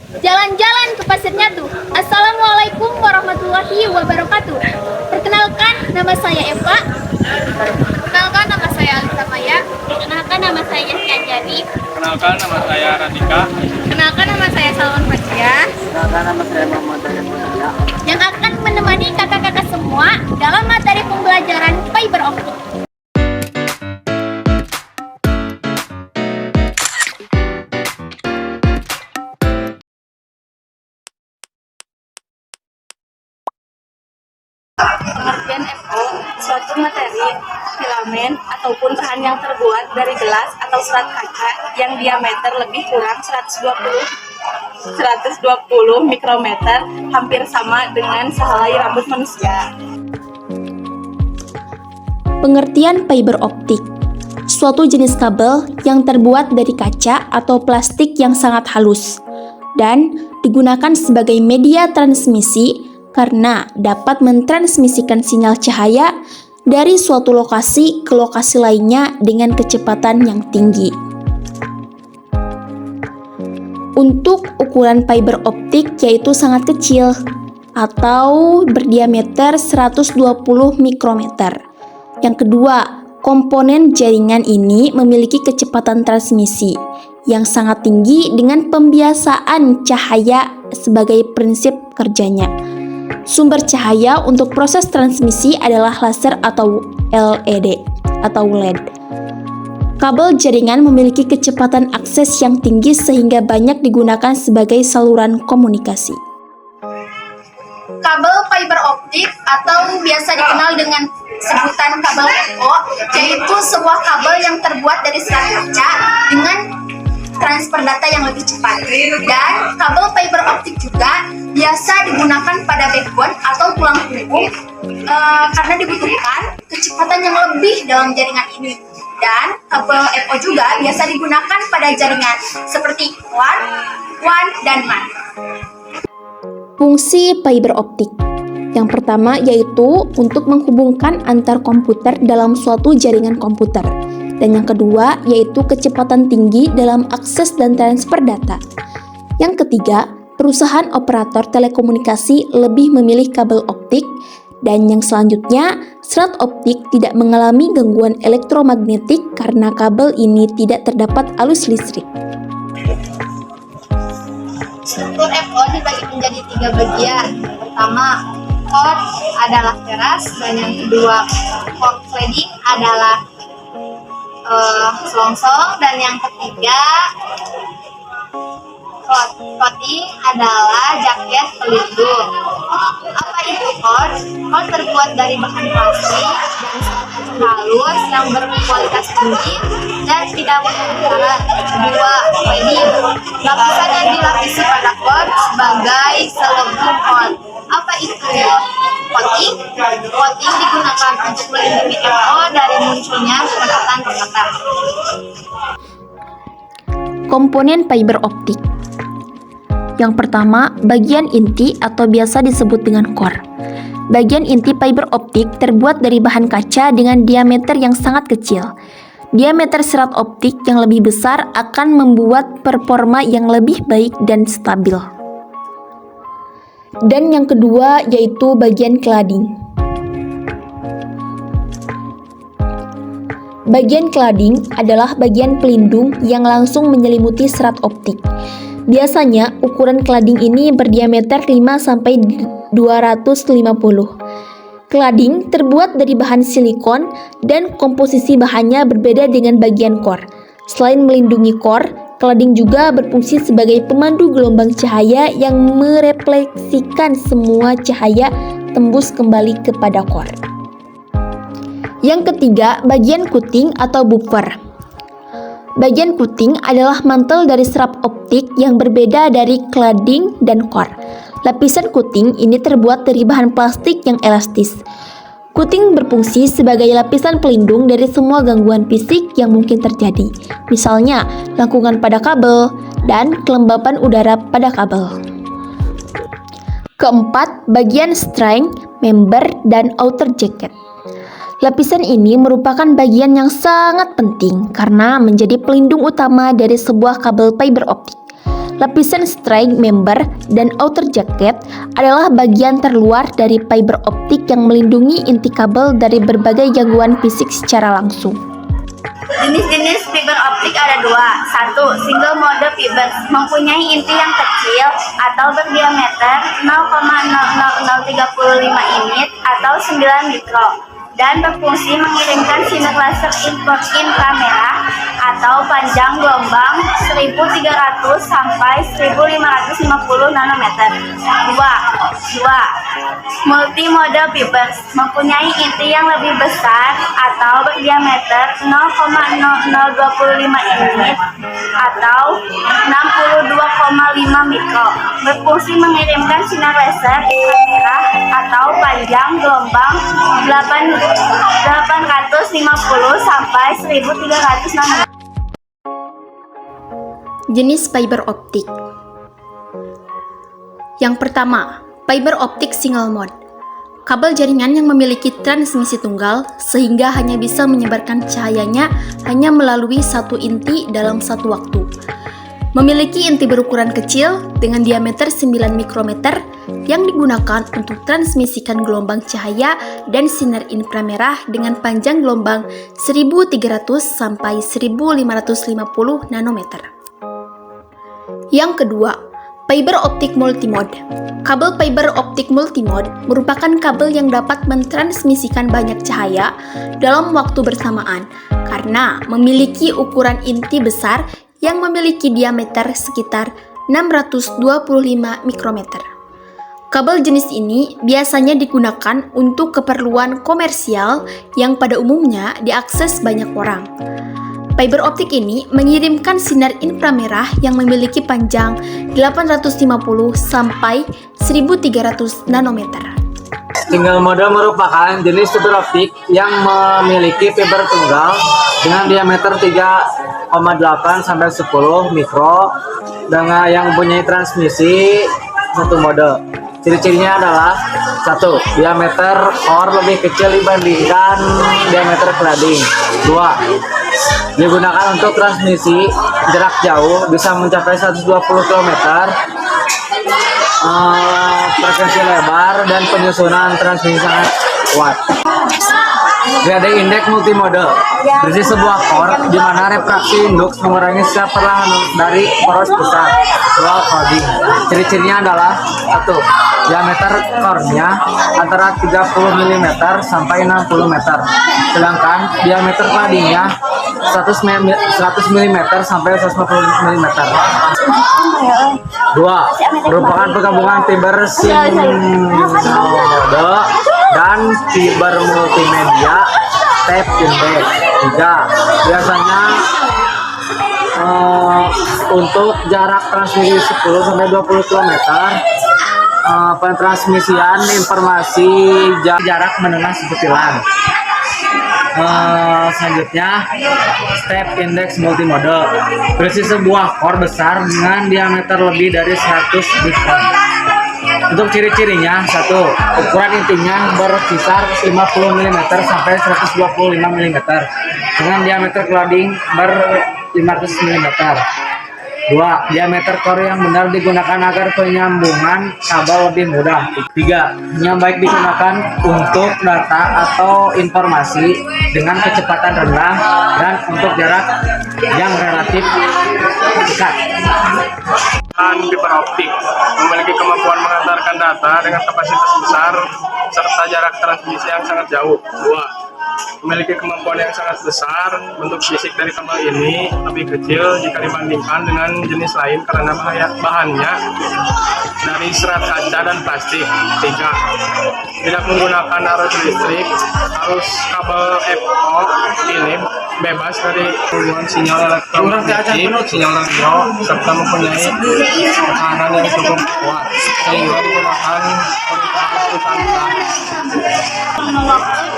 Jalan-jalan ke Pasir Nyatu. Assalamualaikum warahmatullahi wabarakatuh. Perkenalkan, nama saya Eva. Perkenalkan, nama saya Alisa Maya. Perkenalkan, nama saya Yasmin Anjani. Kenalkan, nama saya Radika. Kenalkan, nama saya Salman Fatia. Kenalkan, nama saya Muhammad Dayat. Yang akan menemani kakak-kakak semua dalam materi pembelajaran fiber optik. Pengertian FO, suatu materi, filamen, ataupun bahan yang terbuat dari gelas atau serat kaca yang diameter lebih kurang 120 mikrometer, hampir sama dengan sehelai rambut manusia. Pengertian fiber optik, suatu jenis kabel yang terbuat dari kaca atau plastik yang sangat halus dan digunakan sebagai media transmisi karena dapat mentransmisikan sinyal cahaya dari suatu lokasi ke lokasi lainnya dengan kecepatan yang tinggi. Untuk ukuran fiber optik yaitu sangat kecil atau berdiameter 120 mikrometer. Yang kedua, komponen jaringan ini memiliki kecepatan transmisi yang sangat tinggi dengan pembiasaan cahaya sebagai prinsip kerjanya. Sumber cahaya untuk proses transmisi adalah laser atau LED atau LED. Kabel jaringan memiliki kecepatan akses yang tinggi sehingga banyak digunakan sebagai saluran komunikasi. Kabel fiber optik atau biasa dikenal dengan sebutan kabel FO yaitu sebuah kabel yang terbuat dari serat kaca dengan transfer data yang lebih cepat. Dan kabel fiber optik juga biasa digunakan pada backbone atau tulang punggung karena dibutuhkan kecepatan yang lebih dalam jaringan ini. Dan kabel FO juga biasa digunakan pada jaringan seperti WAN, WAN, dan MAN. Fungsi fiber optik yang pertama yaitu untuk menghubungkan antar komputer dalam suatu jaringan komputer. Dan yang kedua yaitu kecepatan tinggi dalam akses dan transfer data. Yang ketiga, perusahaan operator telekomunikasi lebih memilih kabel optik. Dan yang selanjutnya, serat optik tidak mengalami gangguan elektromagnetik karena kabel ini tidak terdapat arus listrik. Struktur FO dibagi menjadi 3 bagian. Pertama, core adalah teras, dan yang kedua, core cladding adalah selongsong, dan yang ketiga coating adalah jaket pelindung. Apa itu core? Core terbuat dari bahan plastik dan halus yang berkualitas tinggi dan tidak mudah karat. Kedua, cladding, lapisan yang dilapisi pada core sebagai selebgram core. Apa itu coating? Coating digunakan untuk melindungi FO dari munculnya rekatan-rekatan. Komponen fiber optik. Yang pertama, bagian inti atau biasa disebut dengan core. Bagian inti fiber optik terbuat dari bahan kaca dengan diameter yang sangat kecil. Diameter serat optik yang lebih besar akan membuat performa yang lebih baik dan stabil. Dan yang kedua yaitu bagian cladding. Bagian cladding adalah bagian pelindung yang langsung menyelimuti serat optik. Biasanya ukuran cladding ini berdiameter 5-250. Cladding terbuat dari bahan silikon dan komposisi bahannya berbeda dengan bagian core. Selain melindungi core, cladding juga berfungsi sebagai pemandu gelombang cahaya yang merefleksikan semua cahaya tembus kembali kepada core. Yang ketiga, bagian kuting atau buffer. Bagian kuting adalah mantel dari serat optik yang berbeda dari cladding dan core. Lapisan kuting ini terbuat dari bahan plastik yang elastis. Kuting berfungsi sebagai lapisan pelindung dari semua gangguan fisik yang mungkin terjadi, misalnya lengkungan pada kabel dan kelembapan udara pada kabel. Keempat, bagian string, member, dan outer jacket. Lapisan ini merupakan bagian yang sangat penting karena menjadi pelindung utama dari sebuah kabel fiber optik. Lapisan string member dan outer jacket adalah bagian terluar dari fiber optik yang melindungi inti kabel dari berbagai gangguan fisik secara langsung. Jenis-jenis fiber optik ada dua. Satu, single mode fiber mempunyai inti yang kecil atau berdiameter 0,00035 unit atau 9 mikro dan berfungsi mengirimkan sinar laser inframerah atau panjang gelombang 1300 sampai 1550 nanometer. Dua, multimode fibers mempunyai inti yang lebih besar atau berdiameter 0,0025 unit atau 62,5 mikro, berfungsi mengirimkan sinar laser inframerah atau panjang gelombang 850 sampai 1300 nanometer. Jenis fiber optik. Yang pertama, fiber optik single mode. Kabel jaringan yang memiliki transmisi tunggal sehingga hanya bisa menyebarkan cahayanya hanya melalui satu inti dalam satu waktu. Memiliki inti berukuran kecil dengan diameter 9 mikrometer yang digunakan untuk transmisikan gelombang cahaya dan sinar inframerah dengan panjang gelombang 1300 sampai 1550 nanometer. Yang kedua, fiber optik multimode. Kabel fiber optik multimode merupakan kabel yang dapat mentransmisikan banyak cahaya dalam waktu bersamaan karena memiliki ukuran inti besar yang memiliki diameter sekitar 625 mikrometer. Kabel jenis ini biasanya digunakan untuk keperluan komersial yang pada umumnya diakses banyak orang. Fiber optik ini mengirimkan sinar inframerah yang memiliki panjang 850 sampai 1300 nanometer. Single mode merupakan jenis fiber optik yang memiliki fiber tunggal dengan diameter 3,8 sampai 10 mikro dengan yang mempunyai transmisi satu mode. Ciri-cirinya adalah satu, diameter core lebih kecil dibandingkan diameter cladding. Dua, digunakan untuk transmisi jarak jauh bisa mencapai 120 km. Frekuensi lebar dan penyusunan transmisi sangat kuat. Grading indeks multimode berisi sebuah core di mana refraksi induk mengurangi secara perlahan dari poros besar. Dua, coding. Ciri-cirinya adalah satu, diameter core-nya antara 30 mm sampai 60 meter, sedangkan diameter cladding-nya 100 mm sampai 150 mm. Dua, merupakan penggabungan fiber single dan fiber multimedia step index. Tiga, biasanya untuk jarak transmisi 10 sampai 20 km, pentransmisian informasi jarak menengah subtilan. Selanjutnya, step index multimode berisi sebuah core besar dengan diameter lebih dari 100 mikron. Untuk ciri-cirinya, satu, ukuran intinya berkisar 50 mm sampai 125 mm dengan diameter cladding ber 500 mm. Dua, diameter core yang benar digunakan agar penyambungan kabel lebih mudah. Tiga, yang baik digunakan untuk data atau informasi dengan kecepatan rendah dan untuk jarak yang relatif dekat. Fiber optik memiliki kemampuan mengantarkan data dengan kapasitas besar serta jarak transmisi yang sangat jauh. Dua, memiliki kemampuan yang sangat besar. Bentuk fisik dari kabel ini lebih kecil jika dibandingkan dengan jenis lain karena bahannya dari serat kaca dan plastik. Tiga, tidak menggunakan arus listrik. Arus kabel FO ini bebas dari gangguan sinyal elektromagnetik, sinyal radio, serta mempunyai tekanan yang cukup kuat sehingga digunakan untuk perusahaan.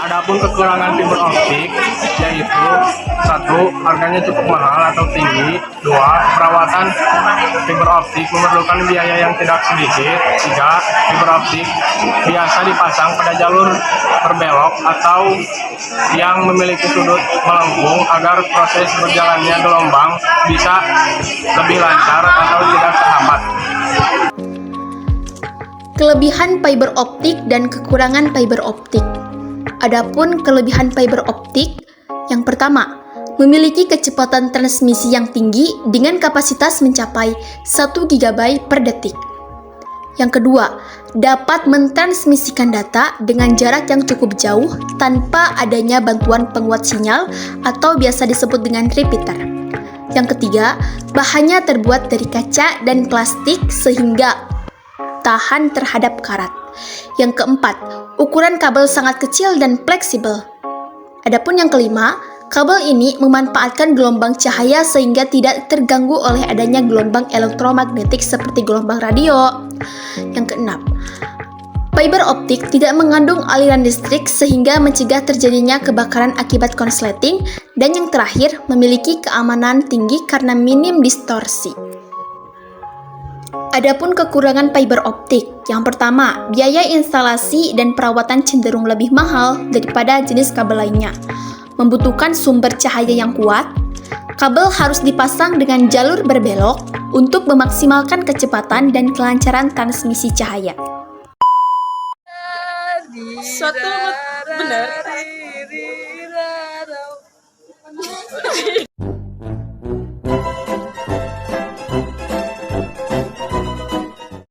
Adapun kekurangan fiber optik yaitu satu, harganya cukup mahal atau tinggi. Dua, perawatan fiber optik memerlukan biaya yang tidak sedikit. 3. Fiber optik biasa dipasang pada jalur berbelok atau yang memiliki sudut melengkung agar proses berjalannya gelombang bisa lebih lancar atau tidak terhambat. Kelebihan fiber optik dan kekurangan fiber optik. Adapun kelebihan fiber optik, yang pertama, memiliki kecepatan transmisi yang tinggi dengan kapasitas mencapai 1 GB per detik. Yang kedua, dapat mentransmisikan data dengan jarak yang cukup jauh tanpa adanya bantuan penguat sinyal atau biasa disebut dengan repeater. Yang ketiga, bahannya terbuat dari kaca dan plastik sehingga tahan terhadap karat. Yang keempat, ukuran kabel sangat kecil dan fleksibel. Adapun yang kelima, kabel ini memanfaatkan gelombang cahaya sehingga tidak terganggu oleh adanya gelombang elektromagnetik seperti gelombang radio. Yang keenam, fiber optik tidak mengandung aliran listrik sehingga mencegah terjadinya kebakaran akibat konsleting. Dan yang terakhir, memiliki keamanan tinggi karena minim distorsi. Adapun kekurangan fiber optik, yang pertama, biaya instalasi dan perawatan cenderung lebih mahal daripada jenis kabel lainnya. Membutuhkan sumber cahaya yang kuat, kabel harus dipasang dengan jalur berbelok untuk memaksimalkan kecepatan dan kelancaran transmisi cahaya. Suatu benar